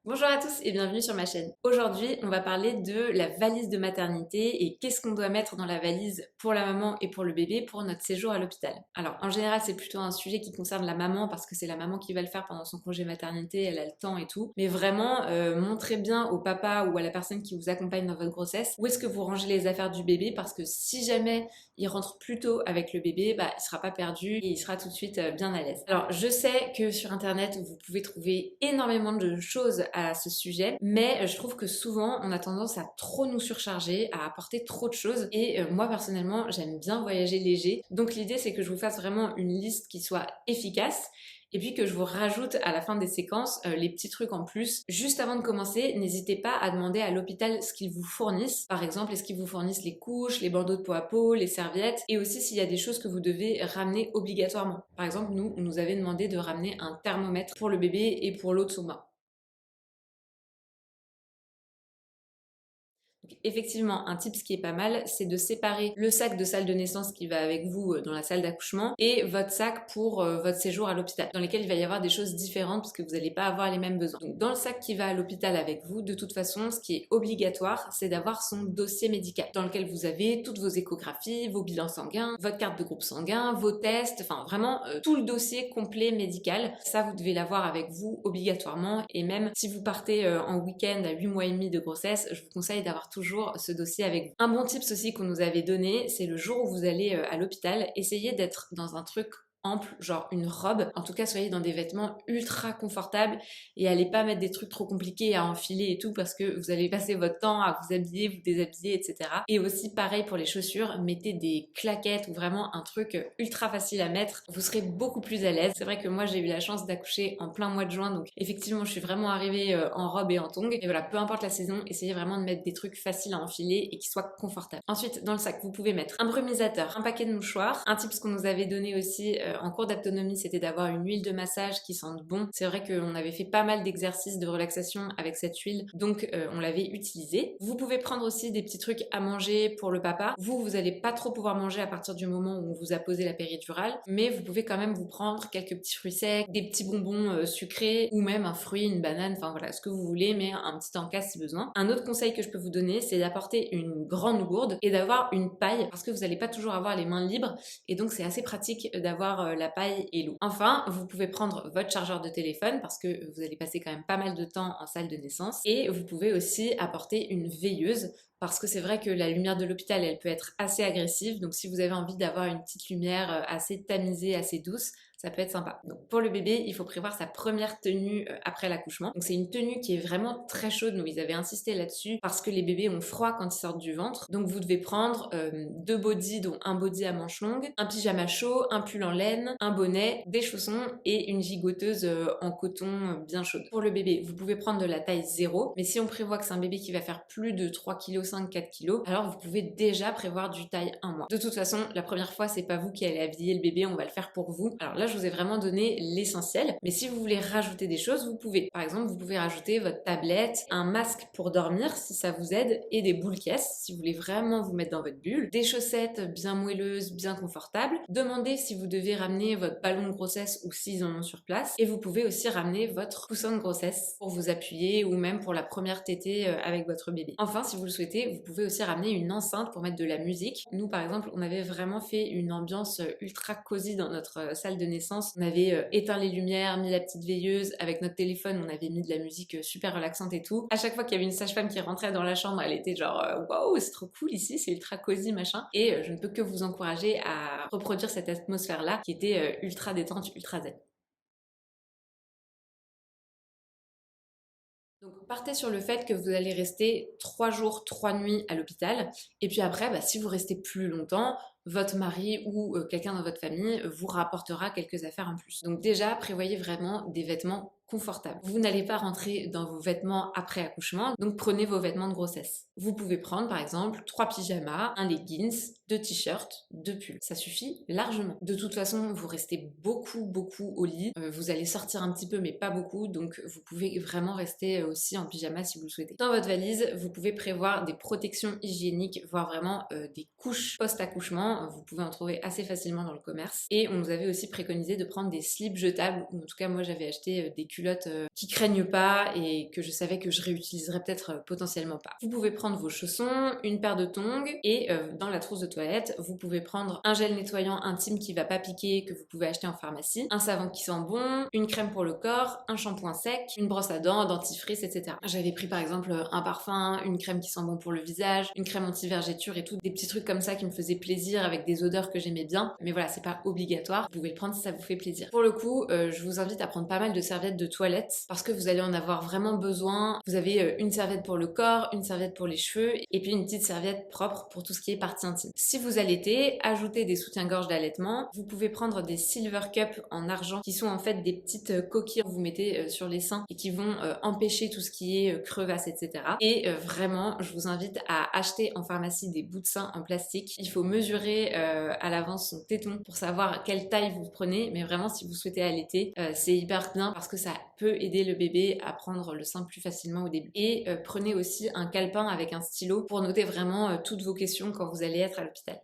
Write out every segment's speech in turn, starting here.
Bonjour à tous et bienvenue sur ma chaîne. Aujourd'hui, on va parler de la valise de maternité et qu'est-ce qu'on doit mettre dans la valise pour la maman et pour le bébé pour notre séjour à l'hôpital. Alors, en général, c'est plutôt un sujet qui concerne la maman parce que c'est la maman qui va le faire pendant son congé maternité, elle a le temps et tout. Mais vraiment, montrez bien au papa ou à la personne qui vous accompagne dans votre grossesse où est-ce que vous rangez les affaires du bébé parce que si jamais il rentre plus tôt avec le bébé, il sera pas perdu et il sera tout de suite bien à l'aise. Alors, je sais que sur internet, vous pouvez trouver énormément de choses à ce sujet, mais je trouve que souvent on a tendance à trop nous surcharger, à apporter trop de choses et moi personnellement j'aime bien voyager léger, donc l'idée c'est que je vous fasse vraiment une liste qui soit efficace et puis que je vous rajoute à la fin des séquences les petits trucs en plus. Juste avant de commencer, n'hésitez pas à demander à l'hôpital ce qu'ils vous fournissent. Par exemple, est-ce qu'ils vous fournissent les couches, les bandeaux de peau à peau, les serviettes, et aussi s'il y a des choses que vous devez ramener obligatoirement. Par exemple, nous, on nous avait demandé de ramener un thermomètre pour le bébé et pour l'autre sous main. Effectivement, un tip ce qui est pas mal, c'est de séparer le sac de salle de naissance qui va avec vous dans la salle d'accouchement et votre sac pour votre séjour à l'hôpital, dans lesquels il va y avoir des choses différentes parce que vous n'allez pas avoir les mêmes besoins. Donc dans le sac qui va à l'hôpital avec vous, de toute façon, ce qui est obligatoire, c'est d'avoir son dossier médical, dans lequel vous avez toutes vos échographies, vos bilans sanguins, votre carte de groupe sanguin, vos tests, enfin vraiment tout le dossier complet médical. Ça, vous devez l'avoir avec vous obligatoirement, et même si vous partez en week-end à 8 mois et demi de grossesse, je vous conseille d'avoir toujours ce dossier avec vous. Un bon tips aussi qu'on nous avait donné, c'est le jour où vous allez à l'hôpital, essayez d'être dans un truc ample, genre une robe. En tout cas, soyez dans des vêtements ultra confortables et allez pas mettre des trucs trop compliqués à enfiler et tout parce que vous allez passer votre temps à vous habiller, vous déshabiller, etc. Et aussi, pareil pour les chaussures, mettez des claquettes ou vraiment un truc ultra facile à mettre. Vous serez beaucoup plus à l'aise. C'est vrai que moi, j'ai eu la chance d'accoucher en plein mois de juin, donc effectivement, je suis vraiment arrivée en robe et en tongs. Et voilà, peu importe la saison, essayez vraiment de mettre des trucs faciles à enfiler et qui soient confortables. Ensuite, dans le sac, vous pouvez mettre un brumisateur, un paquet de mouchoirs, un tip qu'on nous avait donné aussi en cours d'autonomie, c'était d'avoir une huile de massage qui sente bon. C'est vrai qu'on avait fait pas mal d'exercices de relaxation avec cette huile, donc on l'avait utilisée. Vous pouvez prendre aussi des petits trucs à manger pour le papa. Vous allez pas trop pouvoir manger à partir du moment où on vous a posé la péridurale, mais vous pouvez quand même vous prendre quelques petits fruits secs, des petits bonbons sucrés, ou même un fruit, une banane, enfin voilà, ce que vous voulez, mais un petit encas si besoin. Un autre conseil que je peux vous donner, c'est d'apporter une grande gourde et d'avoir une paille, parce que vous n'allez pas toujours avoir les mains libres, et donc c'est assez pratique d'avoir la paille et l'eau. Enfin, vous pouvez prendre votre chargeur de téléphone parce que vous allez passer quand même pas mal de temps en salle de naissance, et vous pouvez aussi apporter une veilleuse parce que c'est vrai que la lumière de l'hôpital, elle peut être assez agressive, donc si vous avez envie d'avoir une petite lumière assez tamisée, assez douce, ça peut être sympa. Donc pour le bébé, il faut prévoir sa première tenue après l'accouchement. Donc c'est une tenue qui est vraiment très chaude, nous ils avaient insisté là-dessus parce que les bébés ont froid quand ils sortent du ventre. Donc vous devez prendre deux bodys, dont un body à manches longues, un pyjama chaud, un pull en laine, un bonnet, des chaussons et une gigoteuse en coton bien chaude. Pour le bébé, vous pouvez prendre de la taille 0, mais si on prévoit que c'est un bébé qui va faire plus de 3,5 kg, 4 kg, alors vous pouvez déjà prévoir du taille 1 mois. De toute façon, la première fois, c'est pas vous qui allez habiller le bébé, on va le faire pour vous. Alors là, je vous ai vraiment donné l'essentiel, mais si vous voulez rajouter des choses, vous pouvez. Par exemple, vous pouvez rajouter votre tablette, un masque pour dormir si ça vous aide, et des boules caisses si vous voulez vraiment vous mettre dans votre bulle, des chaussettes bien moelleuses, bien confortables. Demandez si vous devez ramener votre ballon de grossesse ou s'ils en ont sur place, et vous pouvez aussi ramener votre coussin de grossesse pour vous appuyer ou même pour la première tétée avec votre bébé. Enfin, si vous le souhaitez, vous pouvez aussi ramener une enceinte pour mettre de la musique. Nous, par exemple, on avait vraiment fait une ambiance ultra cosy dans notre salle de naissance. On avait éteint les lumières, mis la petite veilleuse, avec notre téléphone, on avait mis de la musique super relaxante et tout. À chaque fois qu'il y avait une sage-femme qui rentrait dans la chambre, elle était genre waouh, c'est trop cool ici, c'est ultra cosy machin. Et je ne peux que vous encourager à reproduire cette atmosphère-là qui était ultra détente, ultra zen. Donc partez sur le fait que vous allez rester 3 jours, 3 nuits à l'hôpital. Et puis après, si vous restez plus longtemps, votre mari ou quelqu'un dans votre famille vous rapportera quelques affaires en plus. Donc déjà, prévoyez vraiment des vêtements confortables. Vous n'allez pas rentrer dans vos vêtements après accouchement, donc prenez vos vêtements de grossesse. Vous pouvez prendre par exemple 3 pyjamas, un leggings, 2 t-shirts, 2 pulls. Ça suffit largement. De toute façon, vous restez beaucoup au lit. Vous allez sortir un petit peu mais pas beaucoup, donc vous pouvez vraiment rester aussi en pyjama si vous le souhaitez. Dans votre valise, vous pouvez prévoir des protections hygiéniques, voire vraiment des couches post-accouchement maintenant, vous pouvez en trouver assez facilement dans le commerce. Et on nous avait aussi préconisé de prendre des slips jetables, ou en tout cas moi j'avais acheté des culottes qui craignent pas et que je savais que je réutiliserais peut-être potentiellement pas. Vous pouvez prendre vos chaussons, une paire de tongs et dans la trousse de toilette, vous pouvez prendre un gel nettoyant intime qui va pas piquer, que vous pouvez acheter en pharmacie, un savon qui sent bon, une crème pour le corps, un shampoing sec, une brosse à dents, un dentifrice, etc. J'avais pris par exemple un parfum, une crème qui sent bon pour le visage, une crème anti-vergéture et tout, des petits trucs comme ça qui me faisaient plaisir avec des odeurs que j'aimais bien. Mais voilà, c'est pas obligatoire, vous pouvez le prendre si ça vous fait plaisir. Pour le coup, je vous invite à prendre pas mal de serviettes de toilette parce que vous allez en avoir vraiment besoin. Vous avez une serviette pour le corps, une serviette pour les cheveux et puis une petite serviette propre pour tout ce qui est partie intime. Si vous allaitez, ajoutez des soutiens-gorge d'allaitement. Vous pouvez prendre des silver cups en argent qui sont en fait des petites coquilles que vous mettez sur les seins et qui vont empêcher tout ce qui est crevasse, etc. Et vraiment, je vous invite à acheter en pharmacie des bouts de sein en plastique. Il faut mesurer à l'avance son téton pour savoir quelle taille vous prenez, mais vraiment si vous souhaitez allaiter, c'est hyper bien parce que ça peut aider le bébé à prendre le sein plus facilement au début. Et prenez aussi un calepin avec un stylo pour noter vraiment toutes vos questions quand vous allez être à l'hôpital.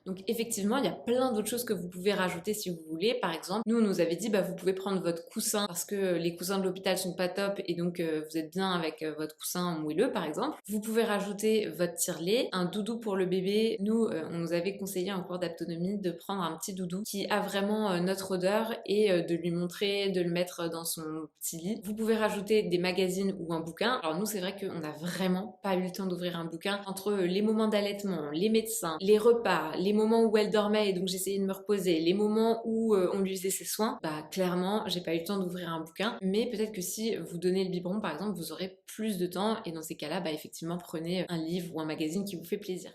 Donc effectivement, il y a plein d'autres choses que vous pouvez rajouter si vous voulez. Par exemple, nous, on nous avait dit, bah, vous pouvez prendre votre coussin parce que les coussins de l'hôpital sont pas top et donc vous êtes bien avec votre coussin moelleux, par exemple. Vous pouvez rajouter votre tire-lait, un doudou pour le bébé. Nous, on nous avait conseillé en cours d'autonomie de prendre un petit doudou qui a vraiment notre odeur et de lui montrer, de le mettre dans son petit lit. Vous pouvez rajouter des magazines ou un bouquin. Alors nous, c'est vrai qu'on n'a vraiment pas eu le temps d'ouvrir un bouquin. Entre les moments d'allaitement, les médecins, les repas, les moments où elle dormait et donc j'essayais de me reposer, les moments où on lui faisait ses soins, bah clairement j'ai pas eu le temps d'ouvrir un bouquin, mais peut-être que si vous donnez le biberon par exemple, vous aurez plus de temps et dans ces cas-là, bah effectivement prenez un livre ou un magazine qui vous fait plaisir.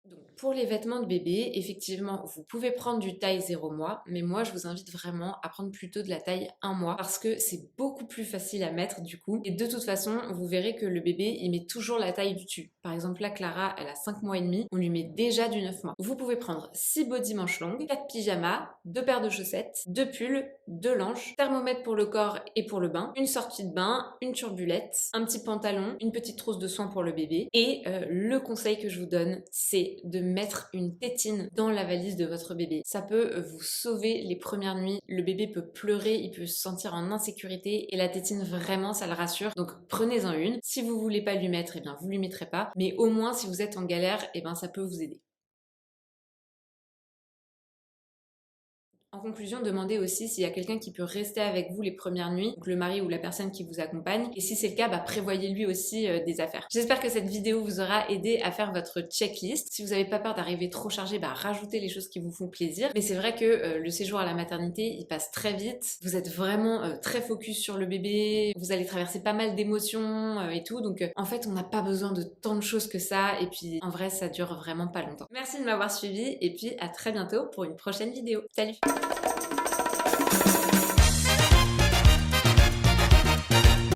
Donc, pour les vêtements de bébé, effectivement, vous pouvez prendre du taille 0 mois, mais moi, je vous invite vraiment à prendre plutôt de la taille 1 mois parce que c'est beaucoup plus facile à mettre du coup. Et de toute façon, vous verrez que le bébé, il met toujours la taille du dessus. Par exemple, là, Clara, elle a 5 mois et demi, on lui met déjà du 9 mois. Vous pouvez prendre 6 body manches longues, 4 pyjamas, 2 paires de chaussettes, 2 pulls, 2 langes, thermomètre pour le corps et pour le bain, une sortie de bain, une turbulette, un petit pantalon, une petite trousse de soins pour le bébé. Et le conseil que je vous donne, c'est de mettre une tétine dans la valise de votre bébé. Ça peut vous sauver les premières nuits. Le bébé peut pleurer, il peut se sentir en insécurité et la tétine vraiment ça le rassure. Donc prenez-en une. Si vous voulez pas lui mettre, eh bien vous lui mettrez pas. Mais au moins si vous êtes en galère, eh bien ça peut vous aider. En conclusion, demandez aussi s'il y a quelqu'un qui peut rester avec vous les premières nuits, donc le mari ou la personne qui vous accompagne. Et si c'est le cas, bah, prévoyez lui aussi des affaires. J'espère que cette vidéo vous aura aidé à faire votre checklist. Si vous n'avez pas peur d'arriver trop chargé, bah, rajoutez les choses qui vous font plaisir. Mais c'est vrai que le séjour à la maternité, il passe très vite. Vous êtes vraiment très focus sur le bébé. Vous allez traverser pas mal d'émotions et tout. Donc en fait, on n'a pas besoin de tant de choses que ça. Et puis en vrai, ça dure vraiment pas longtemps. Merci de m'avoir suivi et puis à très bientôt pour une prochaine vidéo. Salut!